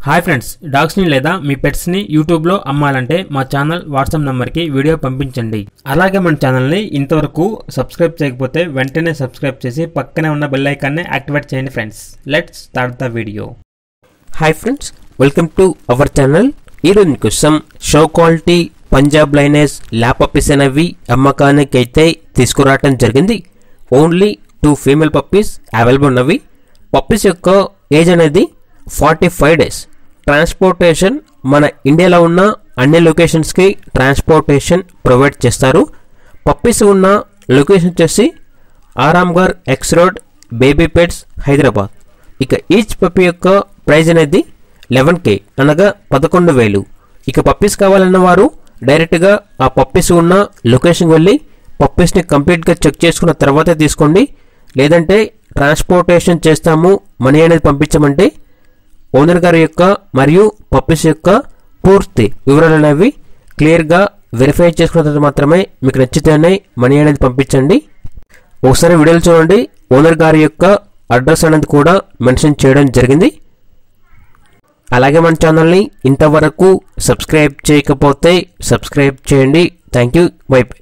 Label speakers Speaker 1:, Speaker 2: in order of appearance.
Speaker 1: Hi friends, డాగ్స్ని లేదా మీ పెట్స్ని యూట్యూబ్లో అమ్మాలంటే మా ఛానల్ వాట్సాప్ నెంబర్కి వీడియో పంపించండి. అలాగే మన ఛానల్ని ఇంతవరకు సబ్స్క్రైబ్ చేయకపోతే వెంటనే సబ్స్క్రైబ్ చేసి పక్కనే ఉన్న బెల్ ఐకాన్ని యాక్టివేట్ చేయండి friends. Let's start the video.
Speaker 2: Hi friends, welcome to our channel. ఈరోజు కోసం show quality Punjab lineage lap puppies అనేవి అమ్మకానికి అయితే తీసుకురావటం జరిగింది. ఓన్లీ 2 ఫీమేల్ పప్పీస్ అవైలబుల్ ఉన్నవి. పప్పీస్ యొక్క ఏజ్ అనేది 45 డేస్. ట్రాన్స్పోర్టేషన్ మన ఇండియాలో ఉన్న అన్ని లొకేషన్స్కి ట్రాన్స్పోర్టేషన్ ప్రొవైడ్ చేస్తారు. పప్పీస్ ఉన్న లొకేషన్ వచ్చేసి Aramghar X road, baby pets, Hyderabad. ఇక ఈచ్ పప్పీ యొక్క ప్రైజ్ అనేది 11K అనగా 11,000. ఇక పప్పీస్ కావాలన్న వారు డైరెక్ట్గా ఆ పప్పీస్ ఉన్న లొకేషన్కి వెళ్ళి పప్పీస్ని కంప్లీట్గా చెక్ చేసుకున్న తర్వాతే తీసుకోండి. లేదంటే ట్రాన్స్పోర్టేషన్ చేస్తాము, మనీ అనేది పంపించమంటే ఓనర్ గారి యొక్క మరియు పప్పీస్ యొక్క పూర్తి వివరాలు అనేవి క్లియర్గా వెరిఫై చేసుకున్న తర్వాత మాత్రమే మీకు నచ్చితేనే మనీ అనేది పంపించండి. ఒకసారి వీడియోలు చూడండి. ఓనర్ గారి యొక్క అడ్రస్ అనేది కూడా మెన్షన్ చేయడం జరిగింది. అలాగే మన ఛానల్ని ఇంతవరకు సబ్స్క్రైబ్ చేయకపోతే సబ్స్క్రైబ్ చేయండి. Thank you. By by.